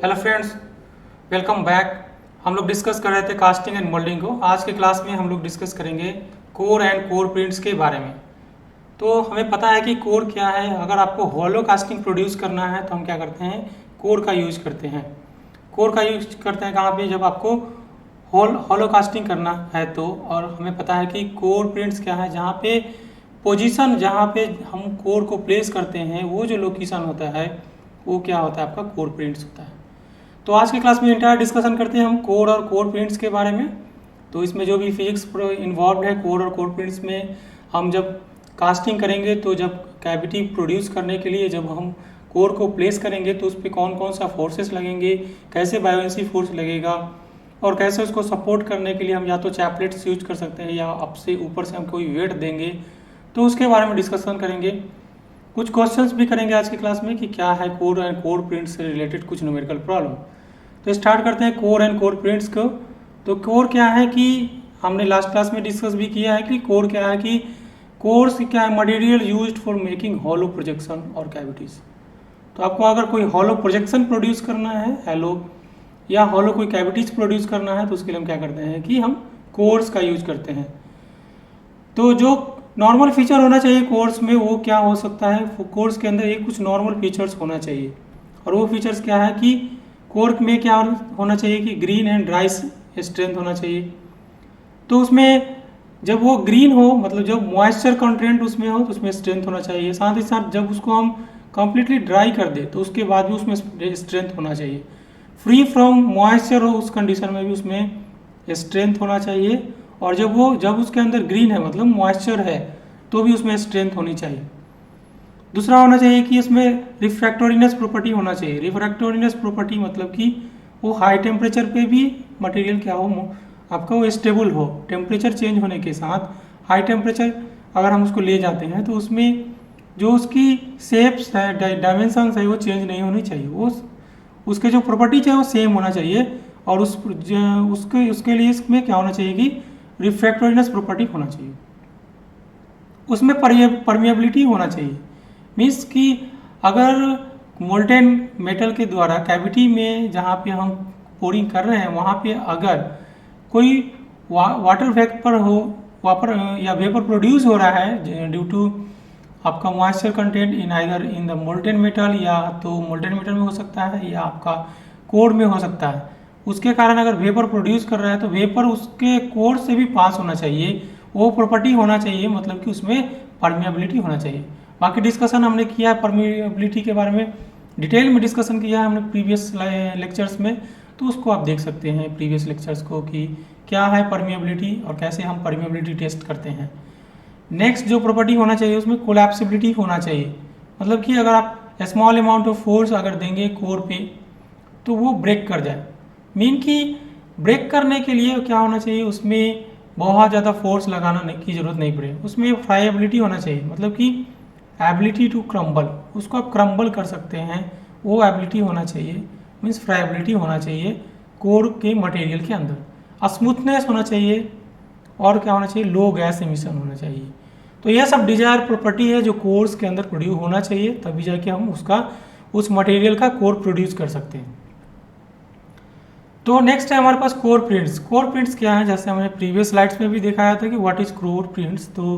Hello friends, welcome back. हम लोग discuss कर रहे थे कास्टिंग एंड मोल्डिंग को। आज के क्लास में हम लोग डिस्कस करेंगे कोर एंड कोर प्रिंट्स के बारे में। तो हमें पता है कि कोर क्या है। अगर आपको हॉलो कास्टिंग प्रोड्यूस करना है तो हम क्या करते हैं, कोर का यूज करते हैं। कोर का यूज करते हैं कहाँ पे, जब आपको हॉलो कास्टिंग करना है तो। और हमें पता है कि कोर प्रिंट्स क्या है, जहाँ पे पोजीशन, जहाँ पे हम कोर को प्लेस करते हैं, वो जो लोकेशन होता है वो क्या होता है, आपका कोर प्रिंट्स होता है। तो आज की क्लास में इंटायर डिस्कशन करते हैं हम कोर और कोर प्रिंट्स के बारे में। तो इसमें जो भी फिजिक्स इन्वॉल्व है कोर और कोर प्रिंट्स में, हम जब कास्टिंग करेंगे तो जब कैविटी प्रोड्यूस करने के लिए जब हम कोर को प्लेस करेंगे तो उस पर कौन कौन सा फोर्सेस लगेंगे, कैसे बायोएंसी फोर्स लगेगा, और कैसे उसको सपोर्ट करने के लिए हम या तो चैपलेट्स यूज कर सकते हैं या अब से ऊपर से हम कोई वेट देंगे, तो उसके बारे में डिस्कशन करेंगे। कुछ क्वेश्चंस भी करेंगे आज की क्लास में कि क्या है कोर एंड कोर प्रिंट्स से रिलेटेड कुछ न्यूमेरिकल प्रॉब्लम। तो स्टार्ट करते हैं कोर एंड कोर प्रिंट्स को। तो कोर क्या है कि हमने लास्ट क्लास में डिस्कस भी किया है कि कोर क्या है कि कोर क्या है, material used for making hollow projection और कैविटीज। तो आपको अगर कोई हॉलो प्रोजेक्शन प्रोड्यूस करना है, हेलो या हॉलो कोई कैविटीज प्रोड्यूस करना है, तो उसके लिए हम क्या करते हैं कि हम कोर्स का यूज करते हैं। तो जो नॉर्मल फीचर होना चाहिए कोर्स में वो क्या हो सकता है, कोर्स के अंदर एक कुछ नॉर्मल फीचर्स होना चाहिए। और वो फीचर्स क्या है कि कोर में क्या होना चाहिए कि ग्रीन एंड ड्राई स्ट्रेंथ होना चाहिए। तो उसमें जब वो ग्रीन हो, मतलब जब मॉइस्चर कंटेंट उसमें हो तो उसमें स्ट्रेंथ होना चाहिए। साथ ही साथ जब उसको हम कंप्लीटली ड्राई कर दे तो उसके बाद भी उसमें स्ट्रेंथ होना चाहिए। फ्री फ्रॉम मॉइस्चर हो उस कंडीशन में भी उसमें स्ट्रेंथ होना चाहिए। और जब उसके अंदर ग्रीन है, मतलब मॉइस्चर है, तो भी उसमें स्ट्रेंथ होनी चाहिए। दूसरा होना चाहिए कि इसमें रिफ्रैक्टोरिनेस प्रॉपर्टी होना चाहिए। रिफ्रैक्टोरिनेस प्रॉपर्टी मतलब कि वो हाई टेम्परेचर पे भी मटेरियल क्या हो, आपका वो स्टेबल हो। टेम्परेचर चेंज होने के साथ हाई टेम्परेचर अगर हम उसको ले जाते हैं तो उसमें जो उसकी शेप्स है, डायमेंशंस है, वो चेंज नहीं होनी चाहिए। वो उसके जो प्रॉपर्टीज है वो सेम होना चाहिए। और उसके लिए इसमें क्या होना चाहिए कि रिफ्रैक्टोरिनेस प्रॉपर्टी होना चाहिए। उसमें परमिएबिलिटी होना चाहिए। मीन्स कि अगर मोल्टेन मेटल के द्वारा कैविटी में जहाँ पे हम पोरिंग कर रहे हैं वहाँ पे अगर कोई वाटर वेपर हो, वापर या वेपर प्रोड्यूस हो रहा है ड्यू टू आपका moisture content in either in the molten metal, या तो मोल्टेन मेटल में हो सकता है या आपका कोर में हो सकता है। उसके कारण अगर वेपर प्रोड्यूस कर रहा है तो वेपर उसके कोर से भी पास होना चाहिए। वो प्रॉपर्टी होना चाहिए, मतलब कि उसमें परमिएबिलिटी होना चाहिए। बाकी डिस्कशन हमने किया है परमिएबिलिटी के बारे में, डिटेल में डिस्कशन किया है हमने प्रीवियस लेक्चर्स में। तो उसको आप देख सकते हैं प्रीवियस लेक्चर्स को कि क्या है परमिएबिलिटी और कैसे हम परमिएबिलिटी टेस्ट करते हैं। नेक्स्ट जो प्रॉपर्टी होना चाहिए उसमें कोलैप्सिबिलिटी होना चाहिए। मतलब कि अगर आप स्मॉल अमाउंट ऑफ फोर्स अगर देंगे कोर पे तो वो ब्रेक कर जाए। मीन कि ब्रेक करने के लिए क्या होना चाहिए, उसमें बहुत ज़्यादा फोर्स लगाना की जरूरत नहीं पड़े। उसमें फ्राइबिलिटी होना चाहिए, मतलब कि एबिलिटी टू क्रम्बल, उसको आप क्रम्बल कर सकते हैं, वो एबिलिटी होना चाहिए। मीन्स फ्राइबिलिटी होना चाहिए कोर के मटेरियल के अंदर। स्मूथनेस होना चाहिए और क्या होना चाहिए, लो गैस एमिशन होना चाहिए। तो यह सब डिजायर प्रॉपर्टी है जो कोर्स के अंदर प्रोड्यूस होना चाहिए, तभी जाके हम उस मटेरियल का कोर प्रोड्यूस कर सकते हैं। तो नेक्स्ट है हमारे पास कोर प्रिंट्स। कोर प्रिंट्स क्या है, जैसे हमने प्रीवियस स्लाइड्स में भी दिखाया था कि व्हाट इज कोर प्रिंट्स। तो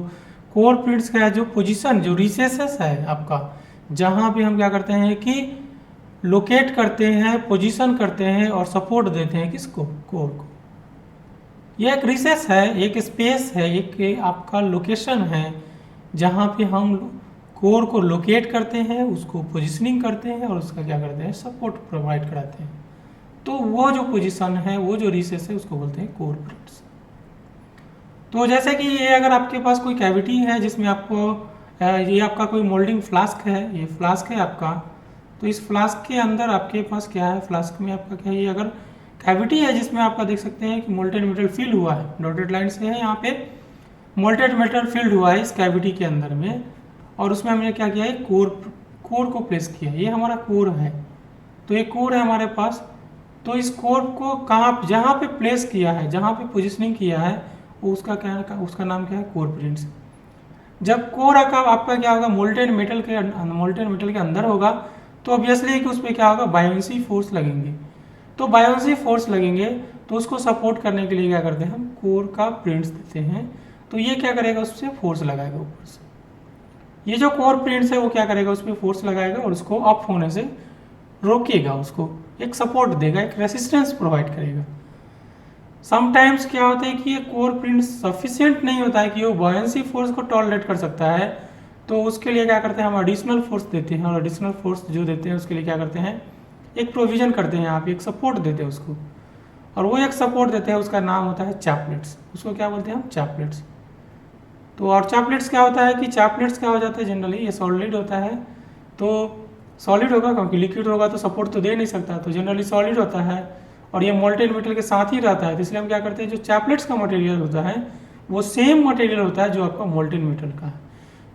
कोर प्रिंट्स क्या है, जो पोजीशन, जो रिसेसेस है आपका, जहाँ पे हम क्या करते हैं कि लोकेट करते हैं, पोजीशन करते हैं और सपोर्ट देते हैं किसको, कोर को। ये एक रिसेस है, एक स्पेस है, एक आपका लोकेशन है जहाँ पे हम कोर को लोकेट करते हैं, उसको पोजिशनिंग करते हैं और उसका क्या करते हैं, सपोर्ट प्रोवाइड कराते हैं। तो वो जो पोजीशन है, वो जो रिसेस है, उसको बोलते हैं कोर प्रिंट्स। तो जैसे कि ये अगर आपके पास कोई कैविटी है जिसमें आपको ये आपका कोई मोल्डिंग फ्लास्क है, ये फ्लास्क है आपका। तो इस फ्लास्क के अंदर आपके पास क्या है, फ्लास्क में आपका क्या है, ये अगर कैविटी है जिसमें आपका देख सकते हैं कि मोल्टेड मेटल फिल्ड हुआ है, डॉटेड लाइन से है यहाँ पे मोल्टेड मेटल फिल्ड हुआ है इस कैविटी के अंदर में। और उसमें हमने क्या किया है, कोर को प्लेस किया। ये हमारा कोर है, तो ये कोर है हमारे पास। तो इस कोर को जहाँ पे प्लेस किया है, जहाँ पे पोजिशनिंग किया है, उसका क्या है, उसका नाम क्या है, कोर प्रिंट्स। जब कोर आपका क्या होगा, मोल्टेन मेटल के अंदर होगा, तो ऑब्वियसली कि उस पर क्या होगा, बायोन्सी फोर्स लगेंगे। तो बायोन्सी फोर्स लगेंगे तो उसको सपोर्ट करने के लिए क्या करते हैं, हम कोर का प्रिंट्स देते हैं। तो ये क्या करेगा, उससे फोर्स लगाएगा ऊपर से। ये जो कोर प्रिंट्स है वो क्या करेगा, उस पर फोर्स लगाएगा और उसको अप होने से रोकेगा, उसको एक सपोर्ट देगा, एक रेसिस्टेंस प्रोवाइड करेगा। समटाइम्स क्या होता है कि ये कोर प्रिंट सफिशिएंट नहीं होता है कि वो बॉयंसी फोर्स को टॉलरेट कर सकता है, तो उसके लिए क्या करते हैं, हम एडिशनल फोर्स देते हैं। और एडिशनल फोर्स जो देते हैं उसके लिए क्या करते हैं, एक प्रोविजन करते हैं, यहाँ पे एक सपोर्ट देते हैं उसको। और वो एक सपोर्ट देते हैं, उसका नाम होता है चैपलेट्स। उसको क्या बोलते हैं हम, चैपलेट्स। तो और चैपलेट्स क्या होता है कि चैपलेट्स क्या हो जाता है, जनरली ये सॉलिड होता है। तो सॉलिड होगा क्योंकि लिक्विड होगा तो सपोर्ट तो दे नहीं सकता, तो जनरली सॉलिड होता है और ये मोल्टेन मेटल के साथ ही रहता है। तो इसलिए हम क्या करते हैं, जो चैपलेट्स का मटेरियल होता है वो सेम मटेरियल होता है जो आपका मोल्टेन मेटल का है।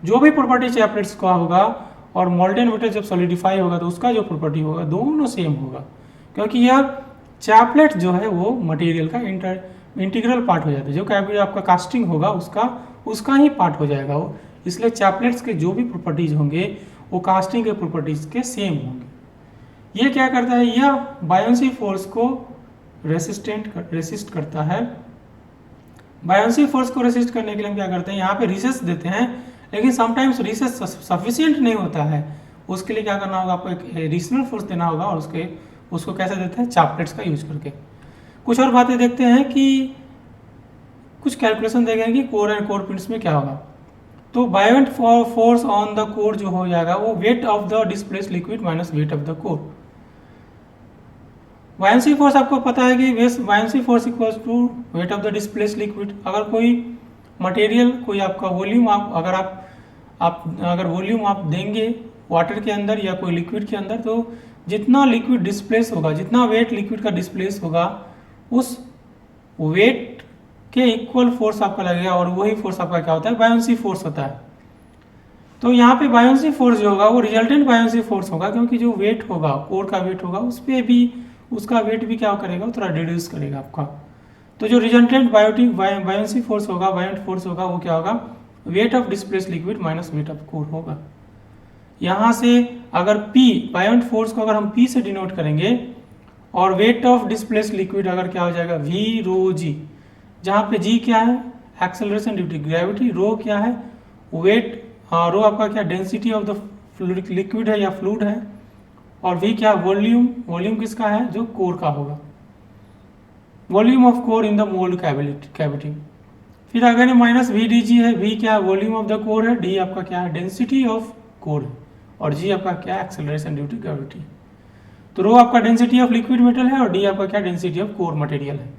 जो भी प्रॉपर्टी चैपलेट्स का होगा और मोल्टेन मेटल जब सॉलिडिफाई होगा तो उसका जो प्रॉपर्टी होगा दोनों सेम होगा, क्योंकि यह चैपलेट जो है वो मटेरियल का इंटीग्रल पार्ट हो जाता है। जो कैबिनेट आपका कास्टिंग होगा उसका ही पार्ट हो जाएगा वो। इसलिए चैपलेट्स के जो भी प्रॉपर्टीज होंगे वो कास्टिंग के प्रॉपर्टीज के सेम होंगे। ये क्या करता है, यह बायोन्सी फोर्स को रेसिस्ट करता है। बायोन्सी फोर्स को रेसिस्ट करने के लिए हम क्या करते हैं, यहाँ पे रिसेस देते हैं, लेकिन समटाइम्स रिसेस सफिशिएंट नहीं होता है। उसके लिए क्या करना होगा, आपको एक एडिशनल फोर्स देना होगा और उसको कैसे देते हैं, चैपलेट्स का यूज करके। कुछ और बातें देखते हैं कि कुछ कैलकुलेशन देखेंगे कि कोर एंड कोर प्रिंट्स में क्या होगा। तो buoyant force on the core जो हो जाएगा वो weight of the displaced liquid minus weight of the core. Buoyancy force आपको पता है कि buoyancy force equals to weight of the displaced liquid. अगर कोई मटेरियल, कोई आपका वॉल्यूम अगर वॉल्यूम आप देंगे वाटर के अंदर या कोई लिक्विड के अंदर, तो जितना लिक्विड डिस्प्लेस होगा, जितना वेट लिक्विड का डिस्प्लेस होगा, उस वेट के इक्वल फोर्स आपका लगेगा और वही फोर्स आपका क्या होता है, बायोन्सी फोर्स होता है। तो यहाँ पे बायोन्सी फोर्स जो होगा वो रिजल्टेंट बायोन्सी फोर्स होगा, क्योंकि जो वेट होगा, कोर का वेट होगा, उस पर भी उसका वेट भी क्या करेगा, वो थोड़ा रिड्यूस करेगा आपका। तो जो रिजल्टेंट बायोन्सी फोर्स होगा, बायोन्ट फोर्स होगा, वो क्या होगा, weight of displaced liquid minus weight of core होगा। यहाँ से अगर P, बायोन्ट फोर्स को अगर हम P से डिनोट करेंगे और वेट ऑफ डिस्प्लेस्ड लिक्विड अगर क्या हो जाएगा, V रो G, जहाँ पे G क्या है, एक्सेलरेशन ड्यू टू ग्रेविटी, रो क्या है, वेट, रो आपका क्या, डेंसिटी ऑफ द लिक्विड है या फ्लूइड है, और V क्या, वॉल्यूम किसका है, जो कोर का होगा, volume of core in the mould cavity. फिर अगर माइनस वी डी जी है, V क्या है, वॉल्यूम ऑफ द कोर है, D आपका क्या है, डेंसिटी ऑफ कोर है, और G आपका क्या है, एक्सेलरेशन ड्यू टू ग्रेविटी। तो रो आपका डेंसिटी ऑफ लिक्विड मेटल है और D आपका क्या, डेंसिटी ऑफ कोर मटेरियल है।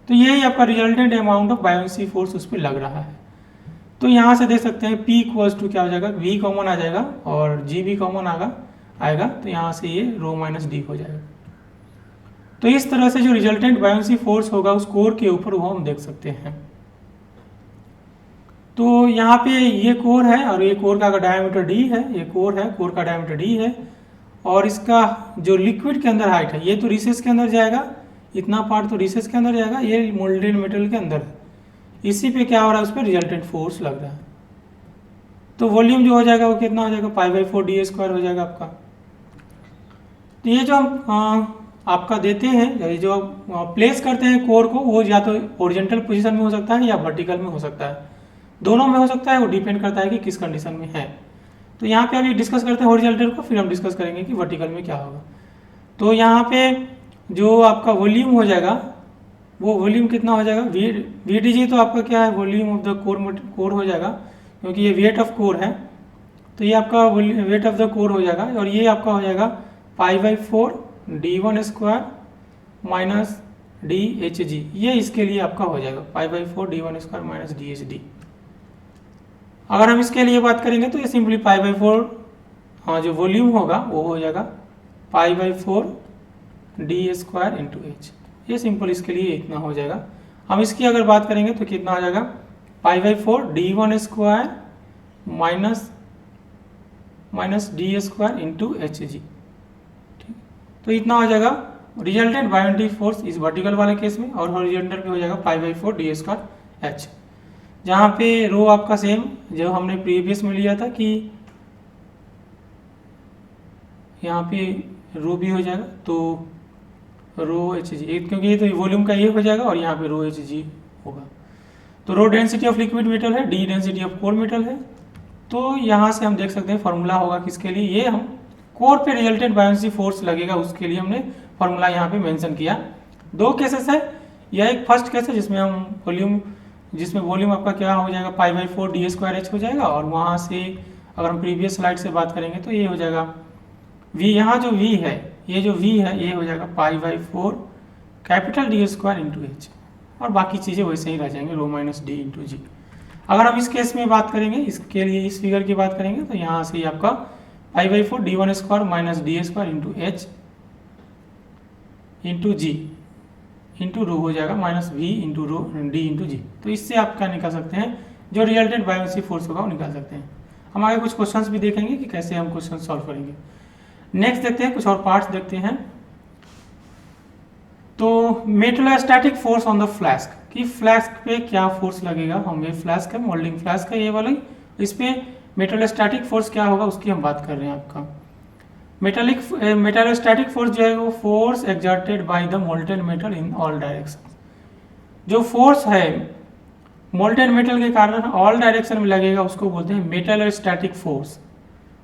तो यही आपका resultant amount of buoyancy force उस पर लग रहा है। तो यहाँ से देख सकते हैं P इक्वल्स टू क्या हो जाएगा, V कॉमन आ जाएगा और G भी कॉमन आएगा, तो यहाँ से ये रो माइनस डी हो जाएगा। तो इस तरह से जो रिजल्टेंट बायोन्सी फोर्स होगा उस कोर के ऊपर वो हम देख सकते हैं। तो यहाँ पे ये कोर है और ये कोर का डायमीटर d है, ये कोर है, कोर का डायमीटर d है, और इसका जो लिक्विड के अंदर हाइट है, ये तो रिसेस के अंदर जाएगा, इतना पार्ट तो रिसेस के अंदर जाएगा, ये मोल्डेन मेटल के अंदर है। इसी पे क्या हो रहा है, उस पर रिजल्टेंट फोर्स लग रहा है। तो वॉल्यूम जो हो जाएगा वो कितना हो जाएगा, π/4 d² हो जाएगा आपका। तो ये जो हम आपका देते हैं, ये जो प्लेस करते हैं कोर को, वो या तो ओरिजेंटल पोजीशन में हो सकता है या वर्टिकल में हो सकता है, दोनों में हो सकता है, वो डिपेंड करता है कि किस कंडीशन में है। तो यहाँ पे अभी डिस्कस करते हैं हॉरिजॉन्टल को, फिर हम डिस्कस करेंगे कि वर्टिकल में क्या होगा। तो यहाँ पे जो आपका वॉल्यूम हो जाएगा, वो वॉल्यूम कितना हो जाएगा, वी डी जी, तो आपका क्या है, वॉल्यूम ऑफ द कोर हो जाएगा, क्योंकि ये वेट ऑफ कोर है, तो ये आपका वेट ऑफ द कोर हो जाएगा, और ये आपका हो जाएगा π/4 d1² माइनस DHG, ये इसके लिए आपका हो जाएगा π/4 d1² माइनस DHD। अगर हम इसके लिए बात करेंगे तो ये सिंपली π/4, हाँ, जो वॉल्यूम होगा वो हो जाएगा π/4 d² इंटू H, ये सिंपल इसके लिए इतना हो जाएगा। हम इसकी अगर बात करेंगे तो कितना हो जाएगा, π/4 d1² minus d² into HG, ठीक। तो इतना हो जाएगा रिजल्टेंट बायोन्टिक फोर्स इस वर्टिकल वाले केस में, और हॉरिजॉन्टल में हो जाएगा π/4 d² H, जहाँ पे रो आपका सेम जो हमने प्रीवियस में लिया था कि यहाँ पे रो भी हो जाएगा, तो रो एच जी, क्योंकि ये तो वॉल्यूम का ये हो जाएगा और यहाँ पे रो एच जी होगा। तो rho density of liquid metal है, D density of core metal है। तो यहाँ से हम देख सकते हैं फॉर्मूला होगा किसके लिए, ये हम कोर पे रिजल्टेंट बायोन्सी फोर्स लगेगा उसके लिए हमने फॉर्मूला यहाँ पे मेंशन किया। दो केसेस है, यह एक फर्स्ट केस है जिसमें वॉल्यूम आपका क्या हो जाएगा, पाई बाई 4 डी स्क्वायर एच हो जाएगा। और वहाँ से अगर हम प्रीवियस स्लाइड से बात करेंगे तो ये हो जाएगा वी, यहाँ जो वी है, ये जो वी है ये हो जाएगा पाई by 4 capital D square into H, और बाकी चीज़ें वैसे ही रह जाएंगे रो माइनस डी इंटू जी। अगर हम इस केस में बात करेंगे, इसके लिए इस फिगर की बात करेंगे, तो यहाँ से आपका pi by 4 D one square minus D square into H into G into rho हो जाएगा minus V into rho D into G. तो इससे आप क्या निकाल सकते हैं, जो रिजल्टेंट बायोन्सी फोर्स होगा वो निकाल सकते हैं। हम आगे कुछ क्वेश्चंस भी देखेंगे कि कैसे हम क्वेश्चन सॉल्व करेंगे। नेक्स्ट देखते हैं, कुछ और पार्ट्स देखते हैं। तो मेटलोस्टैटिक फोर्स ऑन द फ्लास्क, कि फ्लास्क पे क्या फोर्स लगेगा, हम ये फ्लास्क है, मोल्डिंग फ्लास्क है ये वाला, इस पे मेटलोस्टैटिक फोर्स क्या होगा उसकी हम बात कर रहे हैं। आपका मेटलोस्टैटिक फोर्स जो है वो force exerted by the molten metal in all direction. जो फोर्स है मोल्टेन मेटल के कारण ऑल डायरेक्शन में लगेगा उसको बोलते हैं metallostatic force,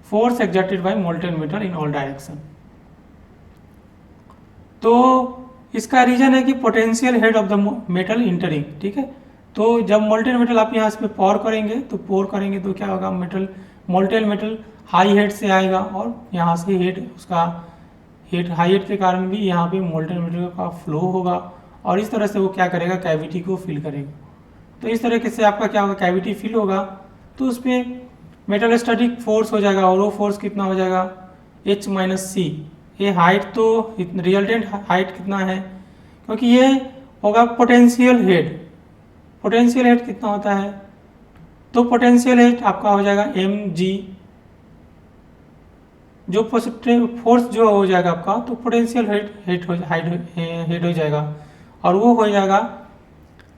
force exerted by molten metal in all direction. तो इसका रीजन है कि potential head of the metal entering, ठीक है। तो जब मोल्टेन मेटल आप यहाँ पे पोर करेंगे तो क्या होगा, मोल्टेन मेटल हाई हेड से आएगा और यहाँ से हाई हेड के कारण भी यहाँ पे मोल्टेन मेटल का फ्लो होगा और इस तरह से वो क्या करेगा, कैविटी को फिल करेगा। तो इस तरीके से आपका क्या होगा, कैविटी फिल होगा तो उस पर मेटलोस्टैटिक फोर्स हो जाएगा और वो फोर्स कितना हो जाएगा, H माइनस सी। ये हाइट तो रिजल्टेंट हाइट कितना है, क्योंकि ये होगा पोटेंशियल हेड कितना होता है, तो पोटेंशियल हेड आपका हो जाएगा mg, जो फोर्स जो हो जाएगा आपका, तो पोटेंशियल हेड हो जाएगा और वो हो जाएगा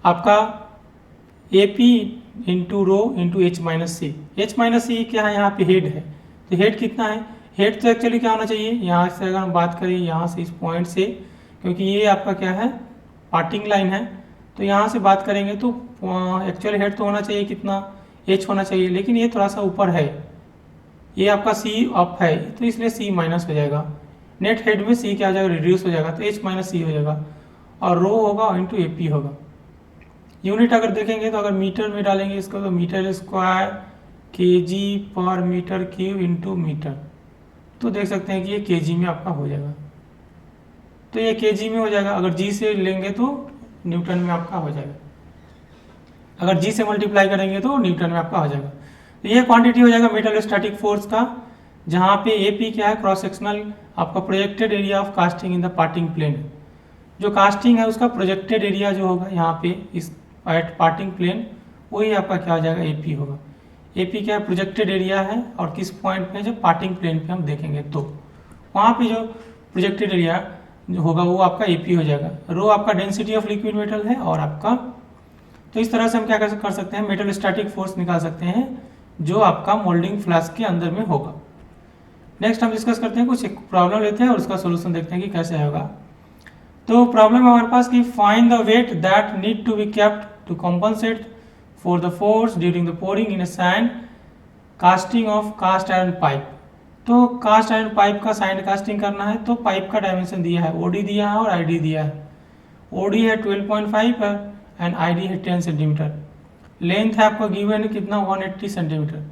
आपका AP into rho into H minus C क्या है, यहाँ पे हेड है, तो हेड कितना है, हेड तो एक्चुअली क्या होना चाहिए, यहाँ से अगर हम बात करें यहाँ से इस पॉइंट से, क्योंकि ये आपका क्या है पार्टिंग लाइन है, तो यहाँ से बात करेंगे तो एक्चुअल हेड तो होना चाहिए कितना, H होना चाहिए, लेकिन ये थोड़ा सा ऊपर है, ये आपका C अप है तो इसलिए C माइनस हो जाएगा। नेट हेड में C क्या हो जाएगा, रिड्यूस हो जाएगा, तो H माइनस सी हो जाएगा और रो होगा इंटू AP होगा। यूनिट अगर देखेंगे तो अगर मीटर में डालेंगे इसको तो मीटर स्क्वायर kg पर मीटर क्यूब इंटू मीटर, तो देख सकते हैं कि ये kg में आपका हो जाएगा, तो ये kg में हो जाएगा। अगर g से लेंगे तो न्यूटन में आपका हो जाएगा, अगर g से मल्टीप्लाई करेंगे तो न्यूटन में आपका हो जाएगा। तो ये क्वांटिटी हो जाएगा मेटलोस्टैटिक फोर्स का, जहाँ पे AP क्या है, क्रॉस सेक्शनल आपका projected area of casting in the parting plane. जो कास्टिंग है उसका प्रोजेक्टेड एरिया जो होगा यहाँ पे इस एट पार्टिंग प्लेन, वही आपका क्या हो जाएगा, AP होगा। AP क्या है, प्रोजेक्टेड एरिया है और किस पॉइंट पे, जब पार्टिंग प्लेन पे हम देखेंगे तो वहाँ पे जो प्रोजेक्टेड एरिया जो होगा वो आपका AP हो जाएगा। रो आपका डेंसिटी ऑफ लिक्विड मेटल है और आपका, तो इस तरह से हम क्या कर सकते हैं, मेटलोस्टैटिक फोर्स निकाल सकते हैं जो आपका मोल्डिंग फ्लास्क के अंदर में होगा। नेक्स्ट हम डिस्कस करते हैं, कुछ एक प्रॉब्लम लेते हैं और उसका सोल्यूशन देखते हैं कि कैसे होगा। तो प्रॉब्लम हमारे पास कि find the weight that need to be kept to compensate for the force during the pouring in a sand casting of cast iron pipe. तो कास्ट आयरन पाइप का सैंड कास्टिंग करना है, तो पाइप का dimension दिया है, OD दिया है और ID दिया है। OD है 12.5 है एंड ID है 10 सेंटीमीटर। लेंथ है आपका गिवन है कितना, 180 centimetre.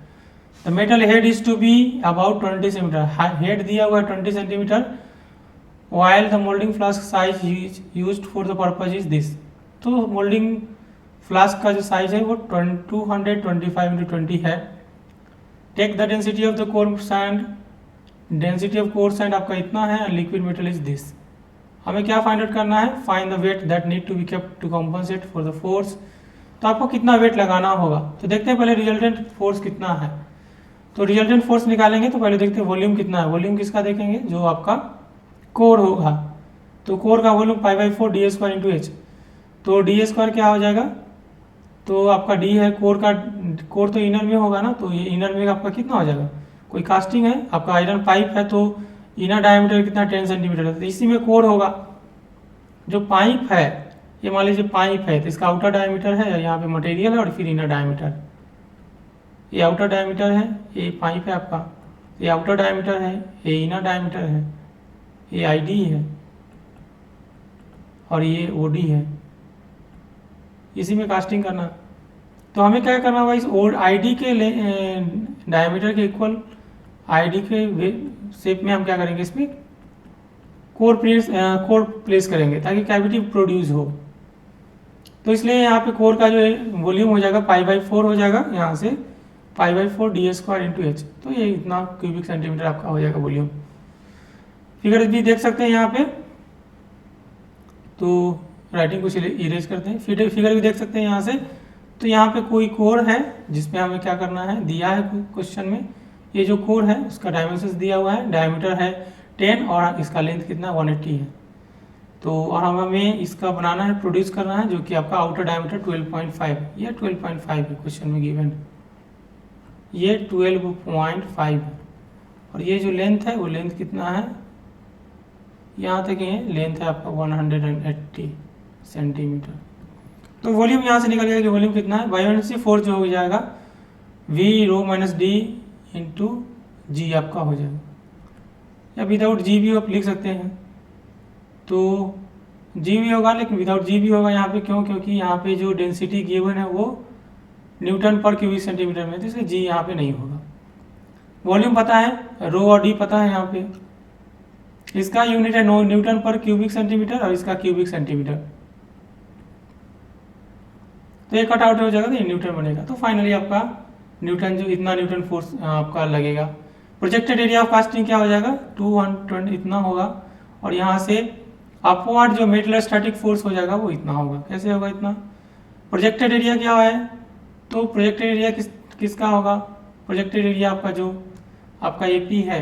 The metal head is to be about 20 centimetre, head दिया हुआ है 20 centimetre, while the molding flask size is used for the purpose is this। तो मोल्डिंग फ्लास्क का जो साइज है वो 225 × 20 है। Take the density of the core sand, density of core sand आपका इतना है, लिक्विड मेटल इज दिस। हमें क्या फाइंड आउट करना है, find the weight that need to be kept to compensate for the force. तो आपको कितना वेट लगाना होगा, तो देखते हैं पहले रिजल्टेंट फोर्स कितना है। तो रिजल्टेंट फोर्स निकालेंगे तो पहले देखते हैं वॉल्यूम कितना है। वॉल्यूम किसका देखेंगे, जो आपका कोर होगा, तो कोर का volume pi by 4 D square into H. तो डी स्क्वायर क्या हो जाएगा, तो आपका डी है कोर तो इनर में होगा ना, तो ये इनर में आपका कितना हो जाएगा, कोई कास्टिंग है आपका आयरन पाइप है तो इनर डायमीटर कितना 10 सेंटीमीटर है, तो इसी में कोर होगा। जो पाइप है, ये मान लीजिए पाइप है, तो इसका आउटर डायमीटर है, यहाँ पे मटेरियल है और फिर इनर डायमीटर। ये आउटर डायमीटर है, ये पाइप है आपका, ये आउटर डायमीटर है, ये इनर डायमीटर है, ये आईडी है और ये ओडी है। इसी में कास्टिंग करना, तो हमें क्या करना होगा, इस आईडी के डायमीटर के इक्वल आईडी के शेप में हम क्या करेंगे, इसमें कोर प्लेस करेंगे ताकि कैविटी प्रोड्यूस हो। तो इसलिए यहाँ पे कोर का जो वॉल्यूम हो जाएगा π/4 हो जाएगा, यहाँ से π/4 d² × h। तो ये इतना क्यूबिक सेंटीमीटर आपका हो जाएगा वॉल्यूम। फिगर भी देख सकते हैं यहाँ पे, तो राइटिंग कुछ इरेज करते हैं। फिगर भी देख सकते हैं यहाँ से। तो यहाँ पे कोई कोर है जिसमें हमें क्या करना है, दिया है क्वेश्चन में, ये जो कोर है उसका डायमेंशंस दिया हुआ है, डायमीटर है 10 और इसका लेंथ कितना 180 है। तो और हमें इसका बनाना है, प्रोड्यूस करना है, जो कि आपका आउटर डायमीटर 12.5, ये 12.5 है क्वेश्चन में गिवन, ये 12.5 है। और ये जो लेंथ है वो लेंथ कितना है, यहाँ तक ये लेंथ है आपका 180 सेंटीमीटर। तो वॉल्यूम यहाँ से निकल गया कि वॉल्यूम कितना है, बायोनेसी फोर्स जो हो जाएगा V ρ - d × g आपका हो जाएगा, या विदाउट जी भी आप लिख सकते हैं। तो जी भी होगा लेकिन विदाउट जी भी होगा यहाँ पे, क्यों, क्योंकि यहाँ पे जो डेंसिटी गिवन है वो न्यूटन पर क्यूबिक सेंटीमीटर में, तो इसलिए जी यहाँ पे नहीं होगा। वॉल्यूम पता है, रो और डी पता है यहाँ पे, इसका यूनिट है न्यूटन पर क्यूबिक सेंटीमीटर और इसका क्यूबिक सेंटीमीटर, तो ये कट आउट हो जाएगा तो ये न्यूटन बनेगा। तो फाइनली आपका न्यूटन, जो इतना न्यूटन फोर्स आपका लगेगा। प्रोजेक्टेड एरिया ऑफ कास्टिंग क्या हो जाएगा, 220 इतना होगा, और यहाँ से अपवर्ड जो मेटल स्टैटिक फोर्स हो जाएगा वो इतना होगा। कैसे होगा इतना, प्रोजेक्टेड एरिया क्या है, तो प्रोजेक्टेड एरिया किसका होगा, प्रोजेक्टेड एरिया आपका जो आपका एपी है,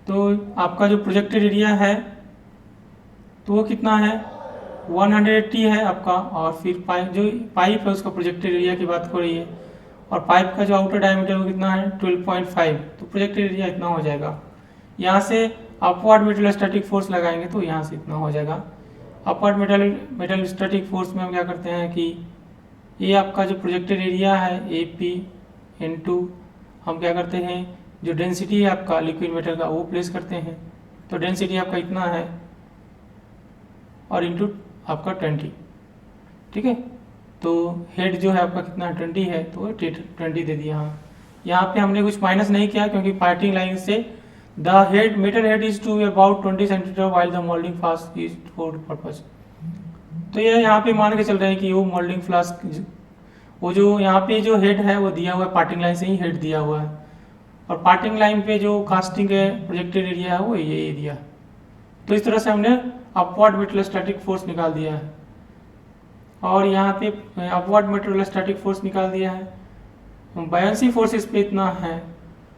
तो आपका जो प्रोजेक्टेड एरिया है तो वो कितना है 180 है आपका, और फिर पाइप है उसका प्रोजेक्टेड एरिया की बात हो रही है, और पाइप का जो आउटर डायमीटर वो कितना है 12.5, तो प्रोजेक्टेड एरिया इतना हो जाएगा। यहाँ से अपवर्ड मेटल स्टैटिक फोर्स लगाएंगे तो यहाँ से इतना हो जाएगा। अपवर्ड मेटल स्टैटिक फोर्स में हम क्या करते हैं कि ये आपका जो प्रोजेक्टेड एरिया है AP × हम क्या करते हैं, जो डेंसिटी है आपका लिक्विड मेटल का वो प्लेस करते हैं, तो डेंसिटी आपका इतना है और इंटू आपका 20, ठीक है। तो हेड जो है आपका कितना 20 है, तो 20 दे दिया। यहाँ पे हमने कुछ माइनस नहीं किया क्योंकि पार्टिंग लाइन से the head metal head is to about 20 centimetre while the moulding flask is for purpose. तो ये यहाँ पे मान के चल रहे हैं कि वो मोल्डिंग फ्लास्क, वो जो यहाँ पे जो हेड है वो दिया हुआ है, पार्टिंग लाइन से ही हेड दिया हुआ है, और पार्टिंग लाइन पे जो कास्टिंग है प्रोजेक्टेड एरिया है वो ये एरिया। तो इस तरह से हमने अपवर्ड मेटल स्टैटिक फोर्स निकाल दिया है, और यहाँ पे अपवर्ड मेटल स्टैटिक फोर्स निकाल दिया है। बायन्सी फोर्स इस पे इतना है,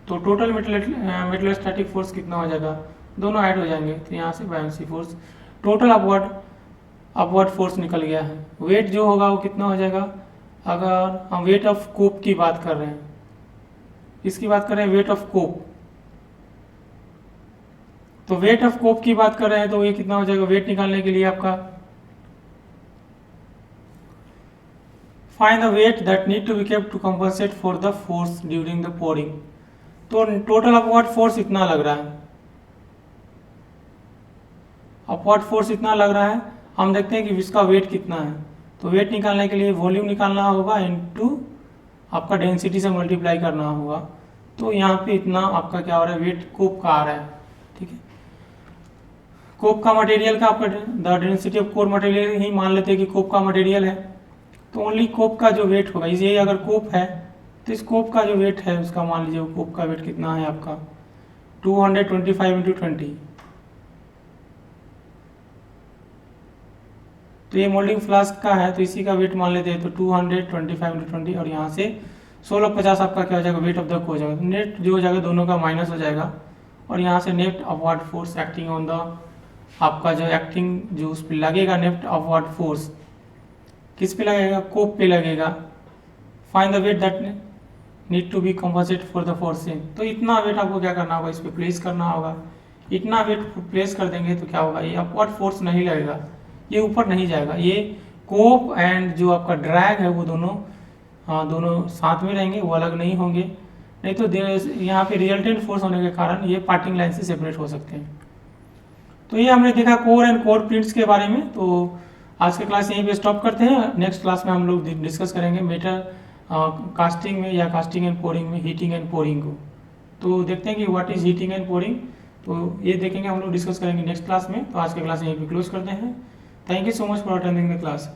तो टोटल मेटल स्टैटिक फोर्स कितना हो जाएगा, दोनों ऐड हो जाएंगे, तो यहाँ से buoyancy force total upward force निकल गया है। वेट जो होगा वो कितना हो जाएगा, अगर हम वेट ऑफ कोप की बात कर रहे हैं, इसकी बात कर रहे हैं वेट ऑफ कोप, तो वेट ऑफ कोप की बात कर रहे हैं तो ये कितना हो जाएगा, वेट निकालने के लिए आपका find the weight that need to be kept to compensate for the force during the pouring. तो टोटल अपवर्ड फोर्स इतना लग रहा है, अपवर्ड फोर्स इतना लग रहा है। हम देखते हैं कि इसका वेट कितना है, तो वेट निकालने के लिए वॉल्यूम निकालना होगा इनटू आपका डेंसिटी से मल्टीप्लाई करना होगा। तो यहाँ पे इतना आपका क्या हो रहा है, वेट कोप का आ रहा है, ठीक है। कोप का मटेरियल का आपका the density of core material ही मान लेते हैं कि कोप का मटेरियल है, तो ओनली कोप का जो वेट होगा, ये अगर कोप है तो इस कोप का जो वेट है उसका मान लीजिए कोप का वेट कितना है आपका 225 × 20। तो ये मोल्डिंग फ्लास्क का है तो इसी का वेट मान लेते हैं, तो 225 × 20, और यहाँ से 1650 आपका क्या हो जाएगा, वेट ऑफ द हो जाएगा। नेट जो हो जाएगा दोनों का माइनस हो जाएगा, और यहाँ से net upward force acting on the आपका जो एक्टिंग जो उस पर लगेगा, नेट अपवर्ड फोर्स किस पे लगेगा, कोप पे लगेगा। Find the weight that need to be compensate for the forcing. तो इतना वेट आपको क्या करना होगा, इस पर प्लेस करना होगा। इतना वेट प्लेस कर देंगे तो क्या होगा, ये अपवर्ड फोर्स नहीं लगेगा, ये ऊपर नहीं जाएगा। ये कोप एंड जो आपका ड्रैग है वो दोनों साथ में रहेंगे, वो अलग नहीं होंगे। नहीं तो यहाँ पे रिजल्टेंट फोर्स होने के कारण ये पार्टिंग लाइन से सेपरेट हो सकते हैं। तो ये हमने देखा कोर एंड कोर प्रिंट्स के बारे में। तो आज के क्लास यहीं पे स्टॉप करते हैं। नेक्स्ट क्लास में हम लोग डिस्कस करेंगे मेटल कास्टिंग में या कास्टिंग एंड पोरिंग में हीटिंग एंड पोरिंग को। तो देखते हैं कि what is heating and pouring, तो ये देखेंगे हम लोग, डिस्कस करेंगे नेक्स्ट क्लास में। तो आज के क्लास यहीं पे क्लोज करते हैं। Thank you so much for attending the class.